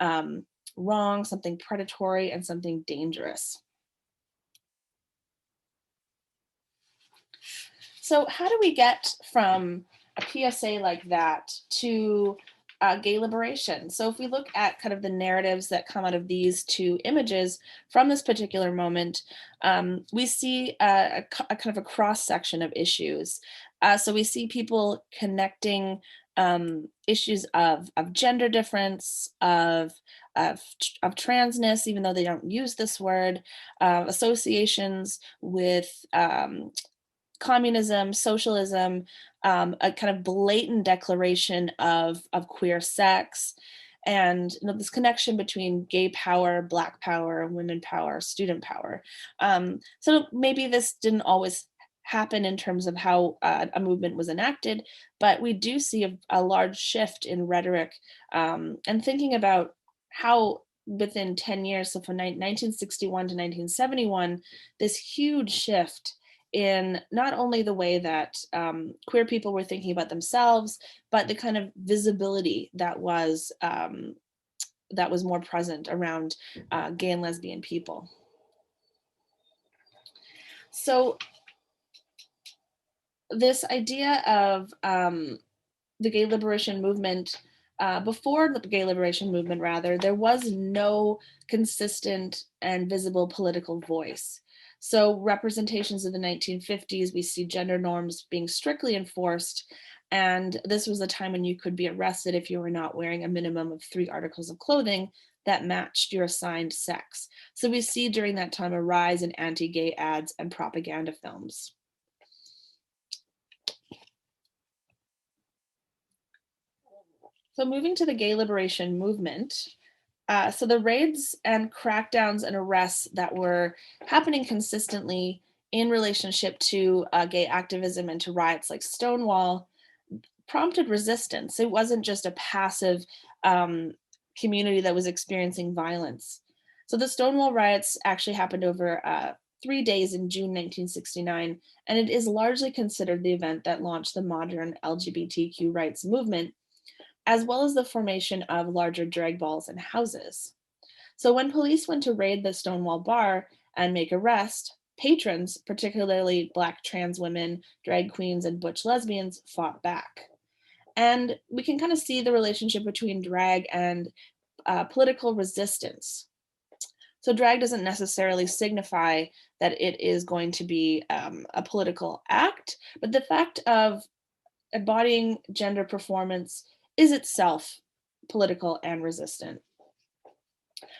wrong, something predatory, and something dangerous. So, how do we get from a PSA like that to gay liberation? So, if we look at kind of the narratives that come out of these two images from this particular moment, we see a kind of a cross section of issues. So, we see people connecting issues of gender difference, of transness, even though they don't use this word, associations with communism, socialism, a kind of blatant declaration of queer sex, and this connection between gay power, Black power, women power, student power. So maybe this didn't always happen in terms of how a movement was enacted, but we do see a large shift in rhetoric and thinking about how within 10 years, so from 1961 to 1971, this huge shift in not only the way that queer people were thinking about themselves, but the kind of visibility that was more present around gay and lesbian people. So this idea of the gay liberation movement, before the gay liberation movement, rather, there was no consistent and visible political voice. So, representations of the 1950s, we see gender norms being strictly enforced. And this was a time when you could be arrested if you were not wearing a minimum of 3 articles of clothing that matched your assigned sex. So, we see during that time a rise in anti gay ads and propaganda films. So, moving to the gay liberation movement, so the raids and crackdowns and arrests that were happening consistently in relationship to gay activism and to riots like Stonewall prompted resistance. It wasn't just a passive um, community that was experiencing violence. So the Stonewall riots actually happened over 3 days in June 1969, and it is largely considered the event that launched the modern LGBTQ rights movement, as well as the formation of larger drag balls and houses. So when police went to raid the Stonewall bar and make arrests, patrons, particularly Black trans women, drag queens, and butch lesbians, fought back. And we can kind of see the relationship between drag and political resistance. So, drag doesn't necessarily signify that it is going to be a political act, but the fact of embodying gender performance is itself political and resistant.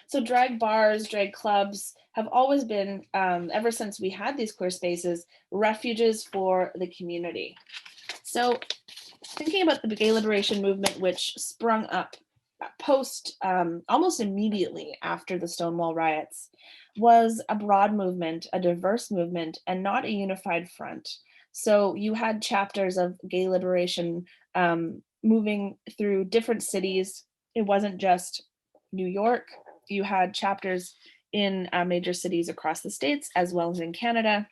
So drag bars, drag clubs have always been, ever since we had these queer spaces, refuges for the community. So thinking about the gay liberation movement, which sprung up post almost immediately after the Stonewall riots, was a broad movement, a diverse movement, and not a unified front. So you had chapters of gay liberation moving through different cities. It wasn't just New York. You had chapters in major cities across the states as well as in Canada.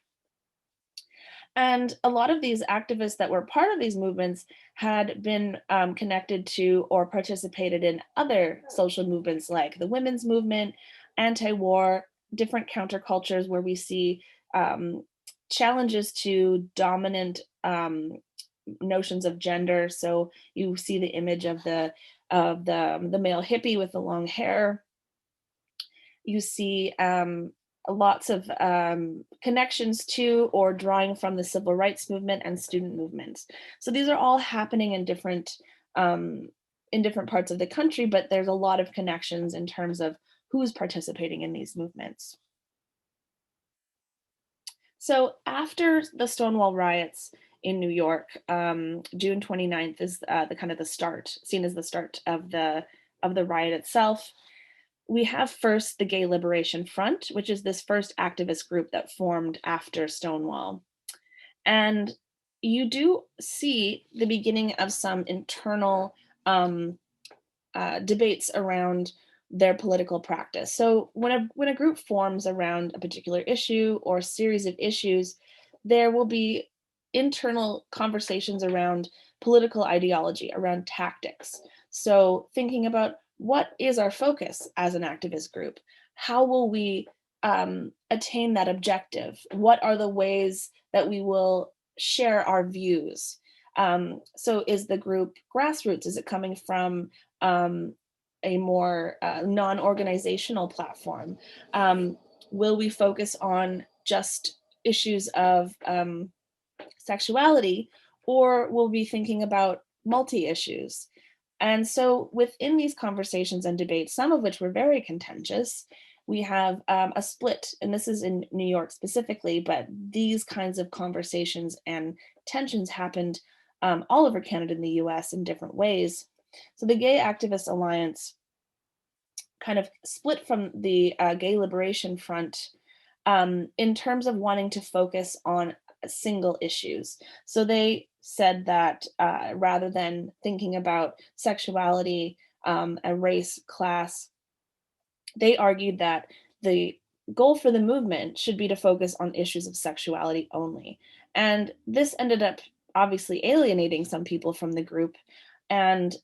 And a lot of these activists that were part of these movements had been connected to or participated in other social movements like the women's movement, anti war, different countercultures where we see challenges to dominant notions of gender. So you see the image of the male hippie with the long hair. You see lots of connections to or drawing from the civil rights movement and student movements. So these are all happening in different parts of the country, but there's a lot of connections in terms of who's participating in these movements. So after the Stonewall riots in New York, June 29th is the kind of the start, seen as the start of the riot itself. We have first the Gay Liberation Front, which is this first activist group that formed after Stonewall. And you do see the beginning of some internal debates around their political practice. So when a group forms around a particular issue or series of issues, there will be internal conversations around political ideology, around tactics. So thinking about what is our focus as an activist group? How will we attain that objective? What are the ways that we will share our views? So, is the group grassroots? Is it coming from a more non organizational platform? Um, will we focus on just issues of sexuality, or we'll be thinking about multi issues? And so, within these conversations and debates, some of which were very contentious, we have a split, and this is in New York specifically, but these kinds of conversations and tensions happened all over Canada and the US in different ways. So, the Gay Activist Alliance kind of split from the Gay Liberation Front in terms of wanting to focus on single issues. So they said that rather than thinking about sexuality and race, class, they argued that the goal for the movement should be to focus on issues of sexuality only. And this ended up obviously alienating some people from the group. And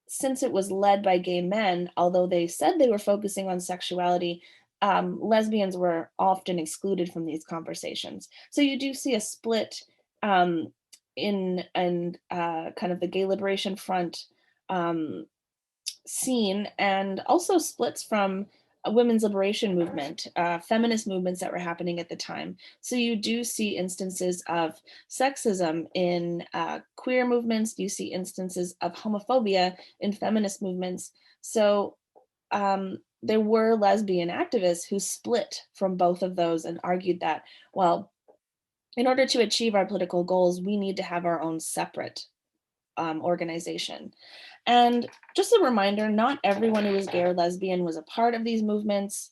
since it was led by gay men, although they said they were focusing on sexuality, lesbians were often excluded from these conversations. So you do see a split um, in and kind of the gay liberation front um, scene, and also splits from a women's liberation movement, feminist movements that were happening at the time. So you do see instances of sexism in queer movements. You see instances of homophobia in feminist movements. So there were lesbian activists who split from both of those and argued that, well, in order to achieve our political goals, we need to have our own separate organization. And just a reminder, not everyone who was gay or lesbian was a part of these movements.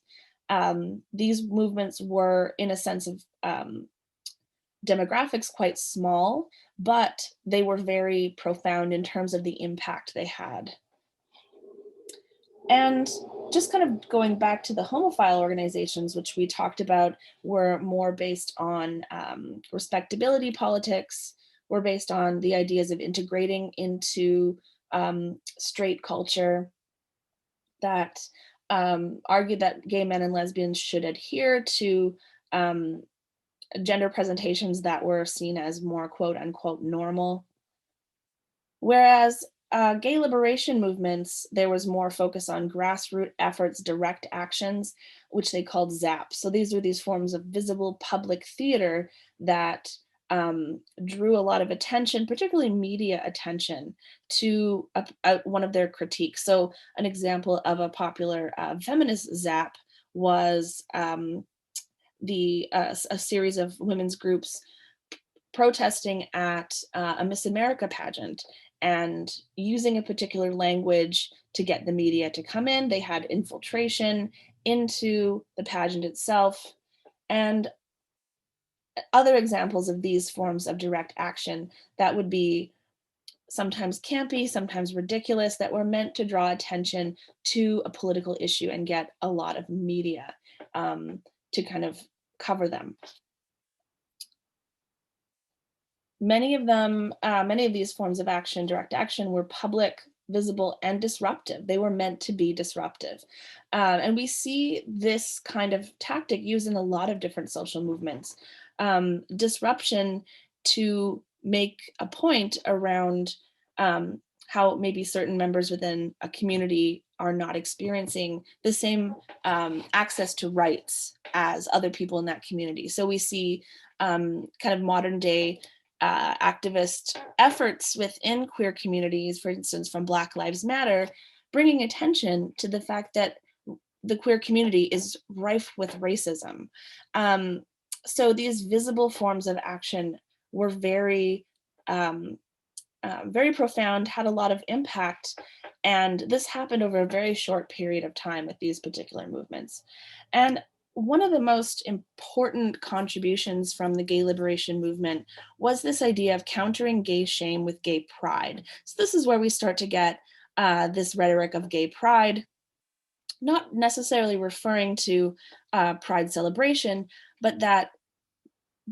These movements were, in a sense of demographics, quite small, but they were very profound in terms of the impact they had. And just kind of going back to the homophile organizations, which we talked about, were more based on respectability politics, were based on the ideas of integrating into straight culture, that argued that gay men and lesbians should adhere to um, gender presentations that were seen as more quote unquote normal. Whereas gay liberation movements, there was more focus on grassroots efforts, direct actions, which they called ZAP. So these were these forms of visible public theater that drew a lot of attention, particularly media attention, to one of their critiques. So an example of a popular feminist ZAP was a series of women's groups protesting at a Miss America pageant and using a particular language to get the media to come in. They had infiltration into the pageant itself. And other examples of these forms of direct action that would be sometimes campy, sometimes ridiculous, that were meant to draw attention to a political issue and get a lot of media to kind of cover them. Many of these forms of action, direct action, were public, visible, and disruptive. They were meant to be disruptive. And we see this kind of tactic used in a lot of different social movements. Disruption to make a point around how maybe certain members within a community are not experiencing the same access to rights as other people in that community. So we see kind of modern day activist efforts within queer communities, for instance, from Black Lives Matter, bringing attention to the fact that the queer community is rife with racism. Um, so these visible forms of action were um, very profound, had a lot of impact, and this happened over a very short period of time with these particular movements. And one of the most important contributions from the gay liberation movement was this idea of countering gay shame with gay pride. So this is where we start to get this rhetoric of gay pride, not necessarily referring to pride celebration, but that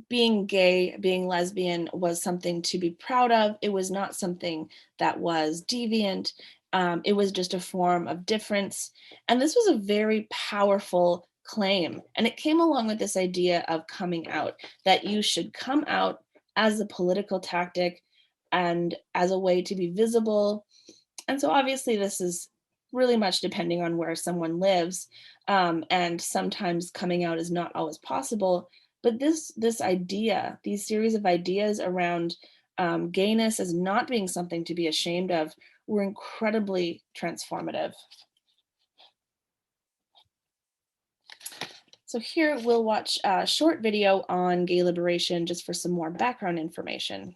being gay, being lesbian was something to be proud of. It was not something that was deviant. It was just a form of difference. And this was a very powerful claim. And it came along with this idea of coming out, that you should come out as a political tactic and as a way to be visible. And so obviously this is really much depending on where someone lives. And sometimes coming out is not always possible. But this idea, these series of ideas around gayness as not being something to be ashamed of, were incredibly transformative. So here we'll watch a short video on gay liberation just for some more background information.